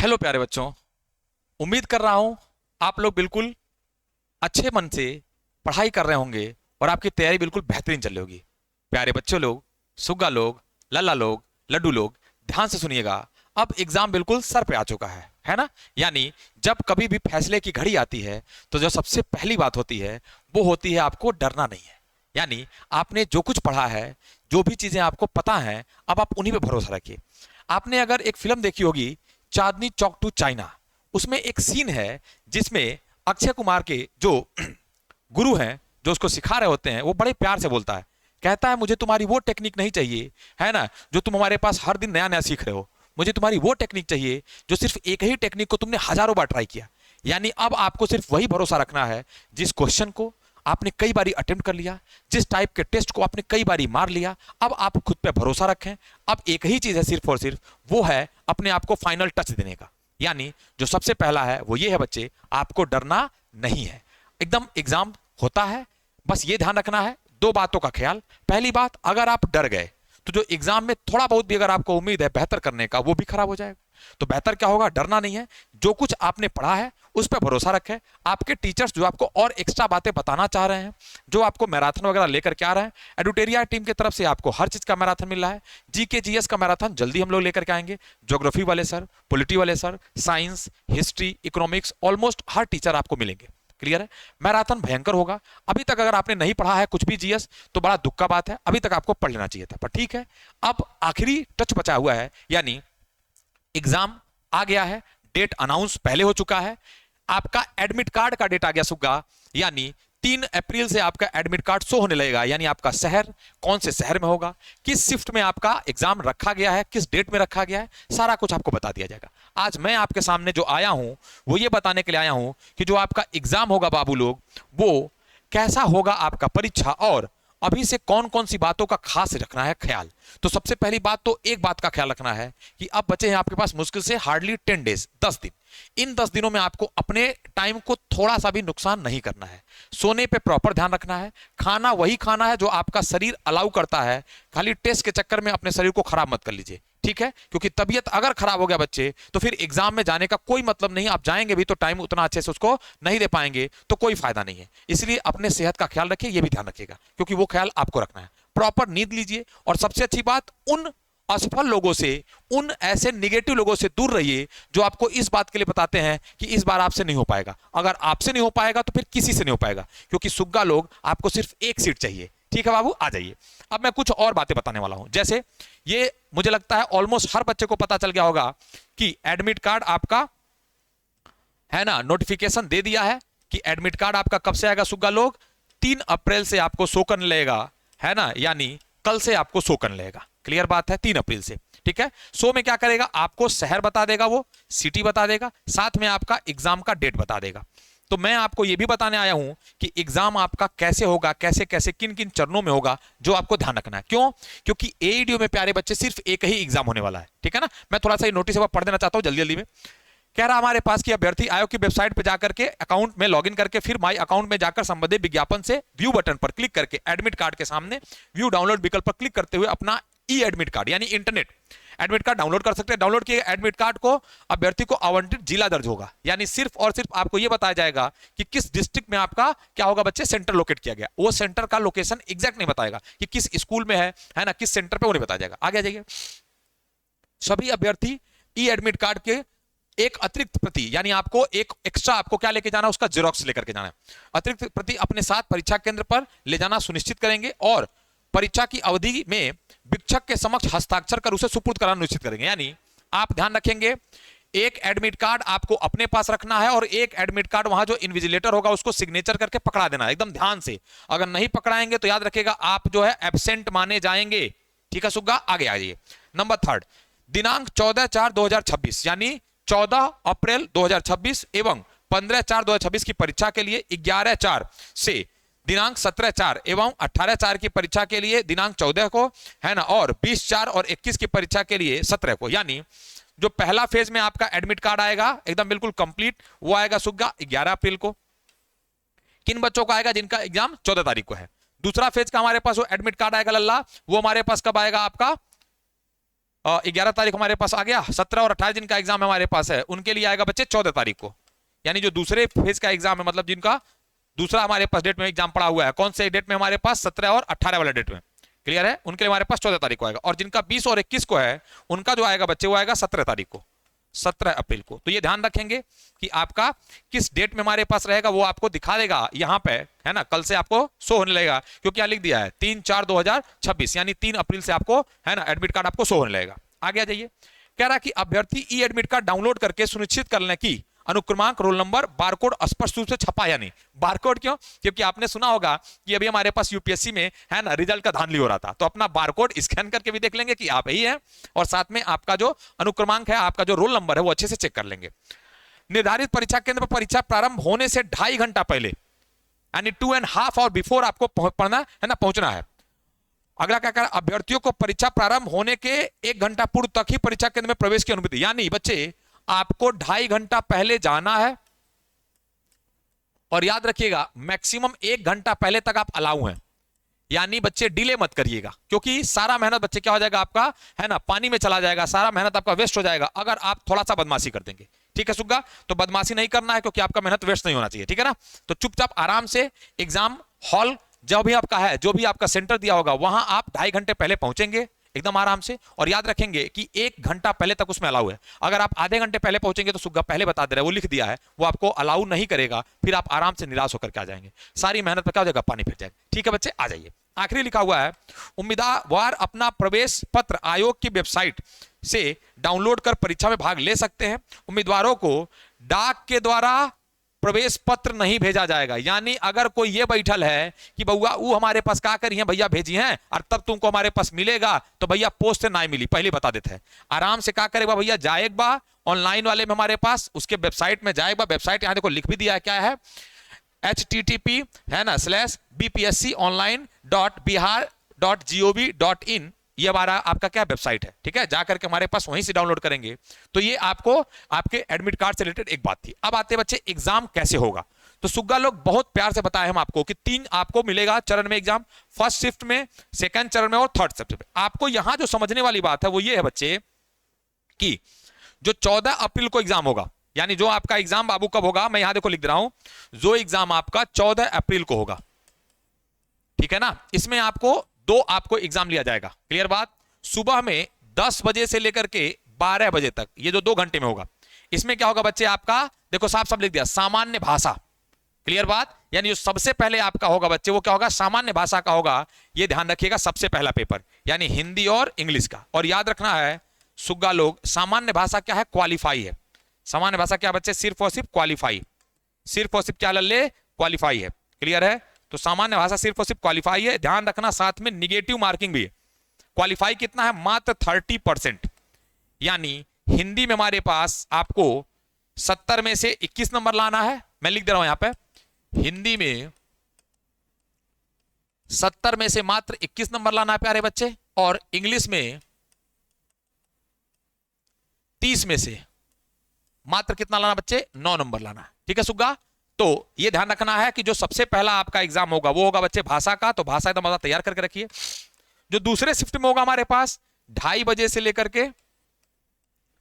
Hello प्यारे बच्चों। उम्मीद कर रहा हूं आप लोग बिल्कुल अच्छे मन से पढ़ाई कर रहे होंगे और आपकी तैयारी बिल्कुल बेहतरीन चल रही होगी। प्यारे बच्चों लोग, सुग्गा लोग, लल्ला लोग, लड्डू लोग, ध्यान से सुनिएगा। अब एग्जाम बिल्कुल सर पे आ चुका है ना। यानी जब कभी भी फैसले की घड़ी आती है तो जो सबसे पहली बात होती है वो होती है आपको डरना नहीं है। यानी आपने जो कुछ पढ़ा है, जो भी चीजें आपको पता है, अब आप उन्हीं पे भरोसा रखिए। आपने अगर एक फिल्म देखी होगी, चांदनी चौक टू चाइना, उसमें एक सीन है जिसमें अक्षय कुमार के जो गुरु हैं, जो उसको सिखा रहे होते हैं, वो बड़े प्यार से बोलता है, कहता है मुझे तुम्हारी वो टेक्निक नहीं चाहिए, है ना, जो तुम हमारे पास हर दिन नया नया सीख रहे हो। मुझे तुम्हारी वो टेक्निक चाहिए जो सिर्फ एक ही टेक्निक को तुमने हजारों बार ट्राई किया। यानी अब आपको सिर्फ वही भरोसा रखना है जिस क्वेश्चन को आपने कई बारी अटेम्प्ट कर लिया, जिस टाइप के टेस्ट को आपने कई बारी मार लिया। अब आप खुद पे भरोसा रखें। अब एक ही चीज है सिर्फ और सिर्फ, वो है अपने आप को फाइनल टच देने का। यानी जो सबसे पहला है वो ये है बच्चे, आपको डरना नहीं है। एकदम एग्जाम होता है, बस ये ध्यान रखना है दो बातों का ख्याल। पहली बात, अगर आप डर गए तो जो एग्जाम में थोड़ा बहुत भी अगर आपको उम्मीद है बेहतर करने का, वो भी खराब हो जाएगा। तो बेहतर क्या होगा, डरना नहीं है। जो कुछ आपने पढ़ा है उस पर भरोसा रखें। आपके टीचर्स जो आपको और एक्स्ट्रा बातें बताना चाह रहे हैं, जो आपको मैराथन वगैरह लेकर के आ रहे हैं, एडुटेरिया टीम की तरफ से आपको हर चीज का मैराथन मिल रहा है। जीके जीएस का मैराथन जल्दी हम लोग लेकर के आएंगे। ज्योग्राफी वाले सर, पॉलिटी वाले sir, science, history, economics, almost हर टीचर आपको मिलेंगे। क्लियर है। मैराथन भयंकर होगा। अभी तक अगर आपने नहीं पढ़ा है कुछ भी जीएस, तो बड़ा दुख का बात है, अभी तक आपको पढ़ लेना चाहिए था, पर ठीक है। अब आखिरी टच बचा हुआ है, यानी एग्जाम आ गया है, डेट अनाउंस पहले हो चुका है। आपका एडमिट कार्ड का डेट आ गया सुग्गा, यानी 3 अप्रैल से आपका एडमिट कार्ड शो होने लगेगा। यानी आपका शहर, कौन से शहर में होगा, किस शिफ्ट में आपका एग्जाम रखा गया है, किस डेट में रखा गया है, सारा कुछ आपको बता दिया जाएगा। आज मैं आपके सामने जो आया हूं वो ये बताने के लिए आया हूं कि जो आपका एग्जाम होगा बाबू लोग, वो कैसा होगा आपका परीक्षा, और अभी से कौन कौन सी बातों का खास रखना है ख्याल। तो सबसे पहली बात तो एक बात का ख्याल रखना है कि अब बचे हैं आपके पास मुश्किल से हार्डली 10 डेज, 10 दिन। इन 10 दिनों में आपको अपने टाइम को थोड़ा सा भी नुकसान नहीं करना है। सोने पे प्रॉपर ध्यान रखना है। खाना वही खाना है जो आपका शरीर अलाउ करता है। खाली टेस्ट के चक्कर में अपने शरीर को खराब मत कर लीजिए, ठीक है। क्योंकि तबीयत अगर खराब हो गया बच्चे, तो फिर एग्जाम में जाने का कोई मतलब नहीं। आप जाएंगे भी तो टाइम उतना अच्छे से उसको नहीं दे पाएंगे, तो कोई फायदा नहीं है। इसलिए अपने सेहत का ख्याल रखिए, ये भी ध्यान रखिएगा, क्योंकि वो ख्याल आपको रखना है। प्रॉपर नींद लीजिए, और सबसे अच्छी बात, उन असफल लोगों से, उन ऐसे निगेटिव लोगों से दूर रहिए जो आपको इस बात के लिए बताते हैं कि इस बार आपसे नहीं हो पाएगा। अगर आपसे नहीं हो पाएगा तो फिर किसी से नहीं हो पाएगा, क्योंकि सुग्गा लोग आपको सिर्फ एक सीट चाहिए। ठीक है बाबू, आ जाइए। अब मैं कुछ और बातें बताने वाला हूं। जैसे ये मुझे लगता है ऑलमोस्ट हर बच्चे को पता चल गया होगा कि एडमिट कार्ड आपका, है ना, नोटिफिकेशन दे दिया है कि एडमिट कार्ड आपका कब से आएगा सुग्गा लोग, 3 अप्रैल से आपको शो करने लगेगा, है ना, यानी कल से आपको शो करने लगेगा। क्लियर बात है, 3 अप्रैल से, ठीक है। शो में क्या करेगा, आपको शहर बता देगा, वो सिटी बता देगा, साथ में आपका एग्जाम का डेट बता देगा। तो मैं आपको यह भी बताने आया हूं कि एग्जाम आपका कैसे होगा, कैसे कैसे किन किन चरणों में होगा, जो आपको ध्यान रखना है। क्यों? क्योंकि एईडीओ में प्यारे बच्चे सिर्फ एक ही एग्जाम होने वाला है, ठीक है ना। मैं थोड़ा सा नोटिस पढ़ देना चाहता हूं जल्दी जल्दी में। कह रहा हमारे पास कि अभ्यर्थी आयोग की वेबसाइट पर जाकर के अकाउंट में लॉगिन करके फिर माई अकाउंट में जाकर संबंधित विज्ञापन से व्यू बटन पर क्लिक करके एडमिट कार्ड के सामने व्यू डाउनलोड विकल्प पर क्लिक करते हुए अपना ई एडमिट कार्ड यानी इंटरनेट एडमिट कार्ड डाउनलोड कर सकते हैं। डाउनलोड किए एडमिट कार्ड को अभ्यर्थी को आवंटित जिला दर्ज होगा, यानी सिर्फ और सिर्फ आपको यह बताया जाएगा कि किस डिस्ट्रिक्ट में आपका क्या होगा बच्चे, सेंटर लोकेट किया गया। वो सेंटर का लोकेशन एग्जैक्ट नहीं बताएगा कि किस स्कूल में है ना, किस सेंटर पे, वो नहीं बताया जाएगा। आगे आ जाइए। सभी अभ्यर्थी ई एडमिट कार्ड के एक अतिरिक्त प्रति, यानी आपको एक एक्स्ट्रा आपको क्या लेके जाना है, उसका जेरोक्स लेकर के जाना है। अतिरिक्त प्रति अपने साथ परीक्षा केंद्र पर ले जाना सुनिश्चित करेंगे, और परीक्षा की अवधि में शिक्षक के समक्ष हस्ताक्षर कर उसे सुपुर्द कराना निश्चित करेंगे। यानी आप ध्यान रखेंगे, एक एडमिट कार्ड आपको अपने पास रखना है, और एक एडमिट कार्ड वहां जो इन्विजिलेटर होगा उसको सिग्नेचर करके पकड़ा देना है, एकदम ध्यान से। अगर नहीं पकड़ाएंगे तो याद रखिएगा आप जो है एब्सेंट माने जाएंगे। ठीक है सुग्गा, आगे आ जाइए। नंबर 3, दिनांक 14/4/2026 यानी 14 अप्रैल 2026 एवं 15/4/2026 की परीक्षा के लिए 11/4 से दिनांक 17/4 एवं 18/4 की परीक्षा के लिए दिनांक 14 को, है ना, और 20/4 और 21 की परीक्षा के लिए 17 को। यानी जो पहला फेज में आपका एडमिट कार्ड आएगा एकदम बिल्कुल कंप्लीट, वो आएगा सुग्गा 11 अप्रैल को। किन बच्चों का आएगा, जिनका एग्जाम 14 तारीख को है। दूसरा फेज का हमारे पास वो एडमिट कार्ड आएगा लल्ला, वो हमारे पास कब आएगा आपका 11 तारीख हमारे पास आ गया, 17 और 28 जिनका एग्जाम हमारे पास है उनके लिए आएगा बच्चे 14 तारीख को, यानी जो दूसरे फेज का एग्जाम है, मतलब जिनका दूसरा हमारे पास डेट में एग्जाम पड़ा हुआ है, कौन से डेट में हमारे पास 17 और 18 वाला डेट में, क्लियर है, उनके लिए हमारे पास 14 तारीख को आएगा। और जिनका 20 और 21 को है उनका जो आएगा बच्चे वो आएगा 17 तारीख को, 17 अप्रैल को। तो ये ध्यान रखेंगे कि आपका किस डेट में हमारे पास रहेगा, वो आपको दिखा देगा यहाँ पे, है ना, कल से आपको शो होने लगेगा, क्योंकि यहाँ लिख दिया है 3/4/2026, यानी 3 अप्रैल से आपको, है ना, एडमिट कार्ड आपको शो होने लगेगा। आगे आ जाइए, कह रहा कि अभ्यर्थी ई एडमिट कार्ड डाउनलोड करके सुनिश्चित कर लें कि अनुक्रमांक, रोल नंबर, बारकोड स्पष्ट रूप से छपा या नहीं। बारकोड क्यों? क्योंकि आपने सुना होगा कि अभी हमारे पास यूपीएससी में, है ना, रिजल्ट का धांधली हो रहा था, तो अपना बारकोड स्कैन करके भी देख लेंगे कि आप ही हैं, और साथ में आपका जो अनुक्रमांक है, आपका जो रोल नंबर है, वो अच्छे से चेक कर लेंगे। निर्धारित परीक्षा केंद्र पर परीक्षा प्रारंभ होने से 2.5 घंटा पहले, यानी 2.5 आवर बिफोर आपको पढ़ना है ना, पहुंचना है। अगला क्या कर, अभ्यर्थियों को परीक्षा प्रारंभ होने के 1 घंटा पूर्व तक ही परीक्षा केंद्र में प्रवेश की अनुमति, यानी बच्चे आपको 2.5 घंटा पहले जाना है, और याद रखिएगा मैक्सिमम 1 घंटा पहले तक आप अलाउ हैं, यानी बच्चे डिले मत करिएगा, क्योंकि सारा मेहनत बच्चे क्या हो जाएगा आपका, है ना, पानी में चला जाएगा, सारा मेहनत आपका वेस्ट हो जाएगा अगर आप थोड़ा सा बदमाशी कर देंगे। ठीक है सुग्गा, तो बदमाशी नहीं करना है, क्योंकि आपका मेहनत वेस्ट नहीं होना चाहिए, ठीक है ना। तो चुपचाप आराम से एग्जाम हॉल जो भी आपका है, जो भी आपका सेंटर दिया होगा, वहां आप 2.5 घंटे पहले पहुंचेंगे एकदम आराम से, और याद रखेंगे कि 1 घंटा पहले तक उसमें अलाउ है। अगर आप आधे घंटे पहले पहुंचेंगे तो सुग्गा पहले बता दे रहा है, वो लिख दिया है, वो आपको अलाउ नहीं करेगा, फिर आप आराम से निराश होकर के आ जाएंगे, सारी मेहनत पर क्या हो जाएगा, पानी फिर जाएगा। ठीक है बच्चे, आ जाइए, आखिरी लिखा हुआ है, उम्मीदवार अपना प्रवेश पत्र आयोग की वेबसाइट से डाउनलोड कर परीक्षा में भाग ले सकते हैं। उम्मीदवारों को डाक के द्वारा प्रवेश पत्र नहीं भेजा जाएगा, यानी अगर कोई ये बैठल है कि बउआ वो हमारे पास क्या करी है भैया, भेजी हैं और तब तुमको हमारे पास मिलेगा, तो भैया पोस्ट से ना मिली, पहले बता देते हैं। आराम से क्या करेगा भैया, जाएगा ऑनलाइन वाले में हमारे पास, उसके वेबसाइट में जाएगा, वेबसाइट यहाँ देखो लिख भी दिया है, क्या है, http है ना /bpsconline.bihar.gov.in, ये हमारा आपका क्या वेबसाइट है, ठीक है, जाकर के हमारे पास वहीं से डाउनलोड करेंगे। तो ये आपको आपके एडमिट कार्ड से रिलेटेड एक बात थी। अब आते बच्चे एग्जाम कैसे होगा, तो सुग्गा लोग बहुत प्यार से बताए हम आपको कि 3 आपको मिलेगा चरण में एग्जाम, फर्स्ट शिफ्ट में, सेकंड चरण में और थर्ड शिफ्ट में। आपको यहां जो समझने वाली बात है वो ये है बच्चे कि जो 14 अप्रैल को एग्जाम होगा, यानी जो आपका एग्जाम बाबू कब होगा, मैं यहां देखो लिख दे रहा हूं, जो एग्जाम आपका 14 अप्रैल को होगा, ठीक है ना, इसमें आपको 2 आपको एग्जाम लिया जाएगा, क्लियर बात। सुबह में 10 बजे से लेकर के 12 बजे तक, ये जो 2 घंटे में होगा, इसमें क्या होगा बच्चे आपका, देखो साफ साफ लिख दिया, सामान्य भाषा, क्लियर बात, यानी जो सबसे पहले आपका होगा बच्चे वो क्या होगा, सामान्य भाषा का होगा, ये ध्यान रखिएगा, सबसे पहला पेपर, यानी हिंदी और इंग्लिश का। और याद रखना है सुग्गा लोग, सामान्य भाषा क्या है, क्वालिफाई है, सामान्य भाषा क्या बच्चे, सिर्फ और सिर्फ क्वालिफाई, सिर्फ और सिर्फ क्या लल्ले, क्वालिफाई है, क्लियर है। तो सामान्य भाषा सिर्फ और सिर्फ क्वालिफाई है, ध्यान रखना, साथ में निगेटिव मार्किंग भी है। क्वालिफाई कितना है, मात्र 30%, यानी हिंदी में हमारे पास आपको 70 में से 21 नंबर लाना है, मैं लिख दे रहा हूं यहां पे, हिंदी में 70 में से मात्र 21 नंबर लाना है प्यारे बच्चे, और इंग्लिश में 30 में से मात्र कितना लाना बच्चे, 9 नंबर लाना है, ठीक है सुग्गा। तो ये ध्यान रखना है कि जो सबसे पहला आपका एग्जाम होगा वो होगा बच्चे भाषा का, तो भाषा एकदम तैयार करके रखिए। जो दूसरे शिफ्ट में होगा हमारे पास 2:30 बजे से लेकर के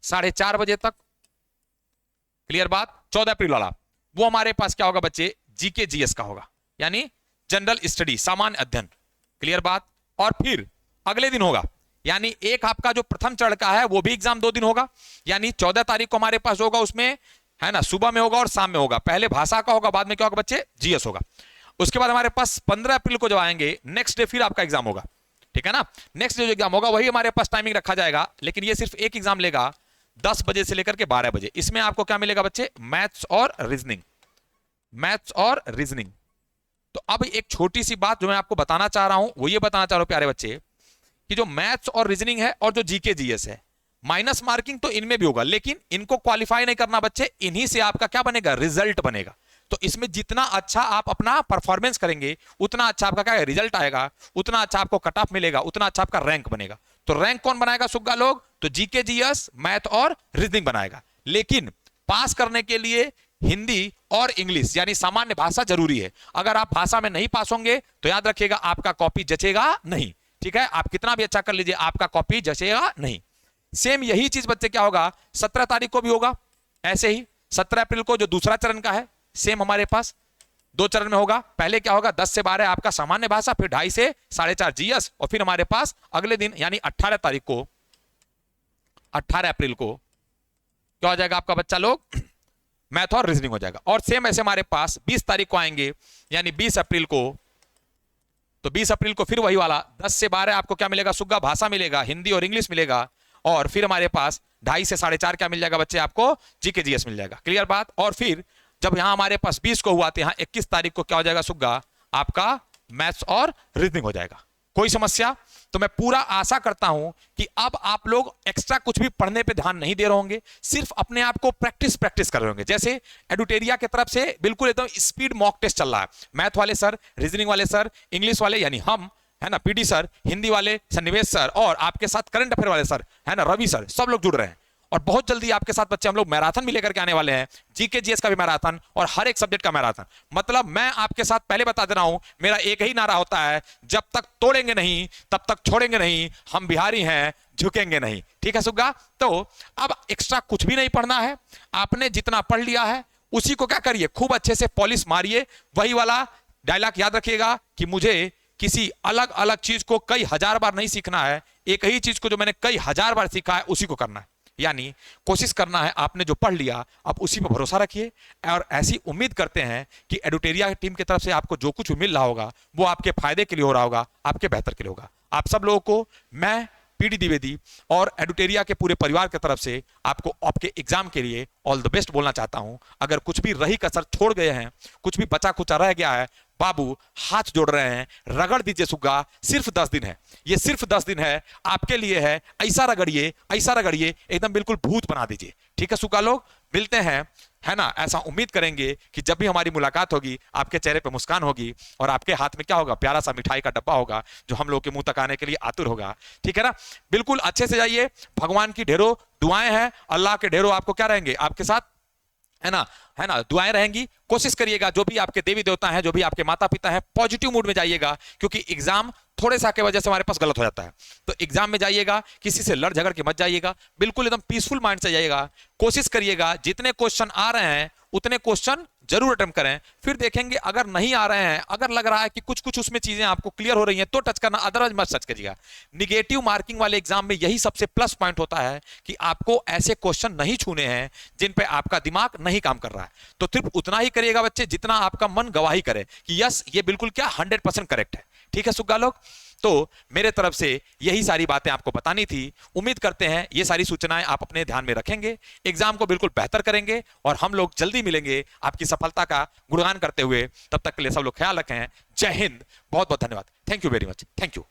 4:30 बजे तक, क्लियर बात, 14 अप्रैल वाला, वो हमारे पास क्या होगा बच्चे, जीके जीएस का होगा, यानी जनरल स्टडी, सामान्य अध्ययन, क्लियर बात। और फिर अगले दिन होगा, यानी एक आपका जो प्रथम चरण का है वो भी एग्जाम 2 दिन होगा, यानी 14 तारीख को हमारे पास होगा, उसमें है ना सुबह में होगा और शाम में होगा, पहले भाषा का होगा, बाद में क्या होगा बच्चे, जीएस होगा। उसके बाद हमारे पास 15 अप्रैल को जब आएंगे, नेक्स्ट डे फिर आपका एग्जाम होगा, ठीक है ना, नेक्स्ट डे जो एग्जाम होगा वही हमारे पास टाइमिंग रखा जाएगा, लेकिन ये सिर्फ एक एग्जाम लेगा 10 बजे से लेकर के 12 बजे। इसमें आपको क्या मिलेगा बच्चे, मैथ्स और रीजनिंग, मैथ्स और रीजनिंग। तो अब एक छोटी सी बात जो मैं आपको बताना चाह रहा हूं वो ये बताना चाह रहा हूं प्यारे बच्चे, कि जो मैथ्स और रीजनिंग है और जो जीके जीएस है, माइनस मार्किंग तो इनमें भी होगा, लेकिन इनको क्वालिफाई नहीं करना बच्चे, इन्हीं से आपका क्या बनेगा, रिजल्ट बनेगा। तो इसमें जितना अच्छा आप अपना परफॉर्मेंस करेंगे उतना अच्छा आपका क्या रिजल्ट आएगा, उतना अच्छा आपको कट ऑफ मिलेगा, उतना अच्छा आपका रैंक बनेगा। तो रैंक कौन बनाएगा सुग्गा लोग, तो जीके जीएस, मैथ और रीजनिंग बनाएगा। लेकिन पास करने के लिए हिंदी और इंग्लिश यानी सामान्य भाषा जरूरी है। अगर आप भाषा में नहीं पास होंगे तो याद रखिएगा आपका कॉपी जचेगा नहीं, ठीक है, आप कितना भी अच्छा कर लीजिए आपका कॉपी जचेगा नहीं। सेम यही चीज बच्चे क्या होगा 17 तारीख को भी होगा, ऐसे ही 17 अप्रैल को जो दूसरा चरण का है सेम हमारे पास 2 चरण में होगा। पहले क्या होगा 10 से 12 आपका सामान्य भाषा, फिर 2.5 से 4.5 जीएस, और फिर हमारे पास अगले दिन यानी 18 तारीख को 18 अप्रैल को क्या हो जाएगा आपका बच्चा लोग मैथ और रीजनिंग हो जाएगा। और सेम ऐसे हमारे पास 20 तारीख को आएंगे यानी 20 अप्रैल को, तो 20 अप्रैल को फिर वही वाला 10 से 12 आपको क्या मिलेगा सुग्गा भाषा मिलेगा, हिंदी और इंग्लिश मिलेगा, और फिर हमारे पास 2.5 से 4.5 क्या मिल जाएगा बच्चे आपको जीके जीएस मिल जाएगा। क्लियर बात। और फिर जब यहां हमारे पास 20 को हुआ तो यहां 21 तारीख को क्या हो जाएगा सुग्गा आपका मैथ्स और रीजनिंग हो जाएगा। कोई समस्या? तो मैं पूरा आशा करता हूं कि अब आप लोग एक्स्ट्रा कुछ भी पढ़ने पे ध्यान नहीं दे रहे होंगे, सिर्फ अपने आप को प्रैक्टिस कर रहे होंगे। जैसे एडुटेरिया की तरफ से बिल्कुल एकदम स्पीड मॉक टेस्ट चल रहा है, मैथ वाले सर, रीजनिंग वाले सर, इंग्लिश वाले यानी हम है ना पीडी सर, हिंदी वाले सन्निवेश सर, और आपके साथ करंट अफेयर वाले सर है ना रवि सर, सब लोग जुड़ रहे हैं। और बहुत जल्दी आपके साथ बच्चे हम लोग मैराथन भी लेकर के आने वाले हैं, जीके जीएस का भी मैराथन और हर एक सब्जेक्ट का मैराथन। मतलब मैं आपके साथ पहले बता दे रहा हूं, मेरा एक ही नारा होता है, जब तक तोड़ेंगे नहीं तब तक छोड़ेंगे नहीं, हम बिहारी हैं झुकेंगे नहीं। ठीक है सुग्गा। तो अब एक्स्ट्रा कुछ भी नहीं पढ़ना है, आपने जितना पढ़ लिया है उसी को क्या करिए खूब अच्छे से पॉलिश मारिए। वही वाला डायलॉग याद रखिएगा कि मुझे किसी अलग अलग चीज को कई हजार बार नहीं सीखना है, एक ही चीज को जो मैंने कई हजार बार सीखा है उसी को करना है। यानी कोशिश करना है आपने जो पढ़ लिया अब उसी पर भरोसा रखिए, और ऐसी उम्मीद करते हैं कि एडुटेरिया टीम की तरफ से आपको जो कुछ भी मिल रहा होगा वो आपके फायदे के लिए हो रहा होगा, आपके बेहतर के लिए होगा। आप सब लोगों को मैं पीडी द्विवेदी और एडुटेरिया के पूरे परिवार की तरफ से आपको आपके एग्जाम के लिए ऑल द बेस्ट बोलना चाहता हूं। अगर कुछ भी रही कसर छोड़ गए हैं, कुछ भी बचा कुचा रह गया है, बाबू हाथ जोड़ रहे हैं, रगड़ दीजिए सुग्गा। सिर्फ 10 दिन है, ये सिर्फ 10 दिन है आपके लिए है। ऐसा रगड़िए एकदम बिल्कुल भूत बना दीजिए। ठीक है सुग्गा लोग, मिलते हैं है ना। ऐसा उम्मीद करेंगे कि जब भी हमारी मुलाकात होगी आपके चेहरे पे मुस्कान होगी और आपके हाथ में क्या होगा प्यारा सा मिठाई का डब्बा होगा जो हम लोग के मुंह तक आने के लिए आतुर होगा। ठीक है ना। बिल्कुल अच्छे से जाइए, भगवान की ढेरों दुआएं हैं, अल्लाह के ढेरों आपको क्या रहेंगे आपके साथ है ना दुआएं रहेंगी। कोशिश करिएगा जो भी आपके देवी देवता हैं, जो भी आपके माता पिता हैं, पॉजिटिव मूड में जाइएगा, क्योंकि एग्जाम थोड़े सा के वजह से हमारे पास गलत हो जाता है। तो एग्जाम में जाइएगा, किसी से लड़ झगड़ के मत जाइएगा, बिल्कुल एकदम पीसफुल माइंड से जाइएगा। कोशिश करिएगा जितने क्वेश्चन आ रहे हैं उतने क्वेश्चन जरूर अटेम्प्ट करें, फिर देखेंगे अगर नहीं आ रहे हैं, अगर लग रहा है कि कुछ कुछ उसमें चीजें आपको क्लियर हो रही हैं तो टच करना, अदरवाइज मत टच करिएगा। निगेटिव मार्किंग वाले एग्जाम में यही सबसे प्लस पॉइंट होता है कि आपको ऐसे क्वेश्चन नहीं छूने हैं जिन पे आपका दिमाग नहीं काम कर रहा है। तो सिर्फ उतना ही करिएगा बच्चे जितना आपका मन गवाही करे कि यस ये बिल्कुल क्या 100% करेक्ट है। ठीक है सुग्गा लोग। तो मेरे तरफ से यही सारी बातें आपको बतानी थी। उम्मीद करते हैं ये सारी सूचनाएं आप अपने ध्यान में रखेंगे, एग्जाम को बिल्कुल बेहतर करेंगे, और हम लोग जल्दी मिलेंगे आपकी सफलता का गुणगान करते हुए। तब तक के लिए सब लोग ख्याल रखें। जय हिंद, बहुत बहुत धन्यवाद। Thank you very much. Thank you.